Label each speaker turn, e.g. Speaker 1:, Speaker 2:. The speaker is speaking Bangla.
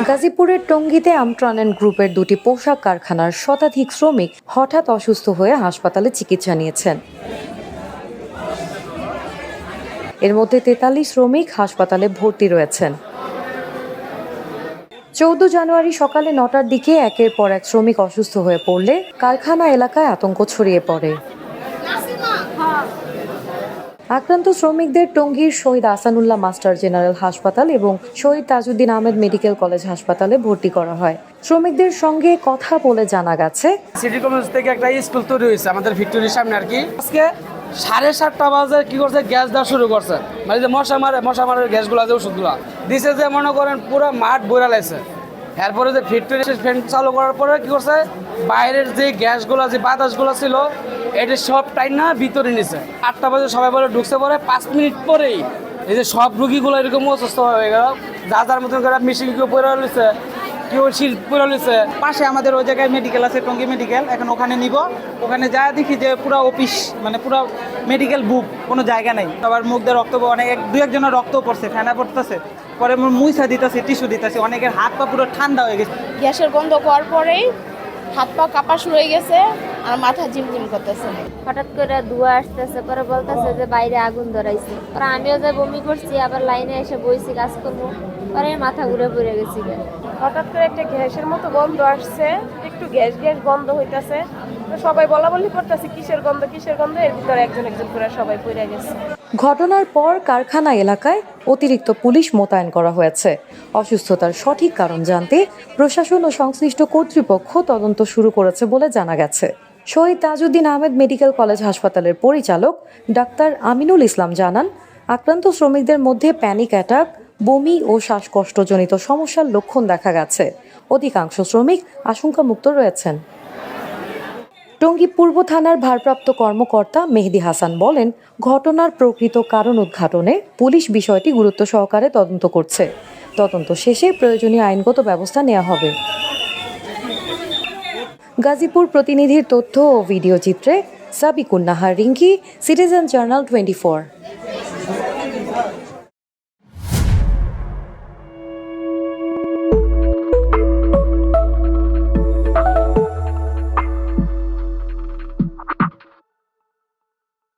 Speaker 1: গাজীপুরের টঙ্গীতে আমট্রানেন গ্রুপের দুটি পোশাক কারখানার শতাধিক শ্রমিক হঠাৎ অসুস্থ হয়ে হাসপাতালে চিকিৎসা নিয়েছেন। এর মধ্যে ৪৩ শ্রমিক হাসপাতালে ভর্তি রয়েছেন। ১৪ জানুয়ারি সকালে ৯টার দিকে একের পর এক শ্রমিক অসুস্থ হয়ে পড়লে কারখানা এলাকায় আতঙ্ক ছড়িয়ে পড়ে। আক্রান্ত শ্রমিকদের টঙ্গীর শহীদ আহসানুল্লাহ মাস্টার জেনারেল হাসপাতাল এবং শহীদ তাজউদ্দিন আহমেদ মেডিকেল কলেজ হাসপাতালে ভর্তি করা হয়। শ্রমিকদের সঙ্গে কথা বলে জানা গেছে,
Speaker 2: সিটি কলেজ থেকে একটা স্কুল তৈরি হয়েছে আমাদের ভিক্টোরিয়ার সামনে আর কি। আজকে 7:30 বাজে কি করছে, গ্যাস দেওয়া শুরু করছে। মানে যে মশা মারে গ্যাসগুলো আছে, ওষুধগুলো দিছে, যে মনে করেন পুরো মাঠ বইরা লাইছে। এরপরে যে ভিক্টোরিয়ার ফ্যান চালু করার পরে কি করছে, বাইরের যে গ্যাসগুলো যে বাতাসগুলো ছিল এটা সব টাইম না ভিতরে নিছে। 8টা বাজে সবাই বলে ঢুকছে, পরে 5 মিনিট পরেই এই যে সব রুগীগুলো এরকম অসুস্থ হয়ে গেল। যার মতন করে মেশিন কেউ পড়ে রয়েছে, কেউ শিল্প পড়ে রয়েছে।
Speaker 3: পাশে আমাদের ওই জায়গায় মেডিকেল আছে, টঙ্গী মেডিকেল। এখন ওখানে নিব, ওখানে যা দেখি যে পুরো অফিস, মানে পুরো মেডিকেল বুক, কোনো জায়গা নেই। সবার মুখ দিয়ে রক্ত, অনেক দু একজনের রক্ত পড়ছে, ফেনা পড়তেছে, পরে মুইসা দিতেছে, টিস্যু দিতেছে। অনেকের হাত পা পুরো ঠান্ডা হয়ে গেছে।
Speaker 4: গ্যাসের গন্ধ পাওয়ার পরেই হাত পা কাঁপা শুরু হয়ে গেছে আর মাথা ঝিমঝিম করতেছে।
Speaker 5: হঠাৎ করে ধোঁয়া আসতেছে, পরে বলতেছে যে বাইরে আগুন ধরাইছে। পরে আমিও যে বমি করছি, আবার লাইনে এসে বইছি কাজ করবো, পরে মাথা ঘুরে পড়ে গেছি।
Speaker 6: হঠাৎ করে একটা গ্যাসের মতো গন্ধ আসছে, একটু গ্যাস গ্যাস গন্ধ হইতাছে। তো সবাই বলা বলি করতেছে কিসের গন্ধ কিসের গন্ধ, এর ভিতরে একজন একজন করে সবাই পড়ে গেছে।
Speaker 1: ঘটনার পর কারখানা এলাকায় অতিরিক্ত পুলিশ মোতায়েন করা হয়েছে। অসুস্থতার সঠিক কারণ জানতে প্রশাসন ও সংশ্লিষ্ট কর্তৃপক্ষ তদন্ত শুরু করেছে বলে জানা গেছে। শহীদ তাজউদ্দিন আহমেদ মেডিকেল কলেজ হাসপাতালের পরিচালক ডাক্তার আমিনুল ইসলাম জানান, আক্রান্ত শ্রমিকদের মধ্যে প্যানিক অ্যাটাক, বমি ও শ্বাসকষ্টজনিত সমস্যার লক্ষণ দেখা গেছে। অধিকাংশ শ্রমিক আশঙ্কামুক্ত রয়েছেন। টঙ্গী পূর্ব থানার ভারপ্রাপ্ত কর্মকর্তা মেহেদি হাসান বলেন, ঘটনার প্রকৃত কারণ উদ্ঘাটনে পুলিশ বিষয়টি গুরুত্ব সহকারে তদন্ত করছে। তদন্ত শেষে প্রয়োজনীয় আইনগত ব্যবস্থা নেওয়া হবে। গাজীপুর প্রতিনিধির তথ্য ও ভিডিও চিত্রে সাবিকুন নাহার রিঙ্কি, সিটিজেন জার্নাল 24।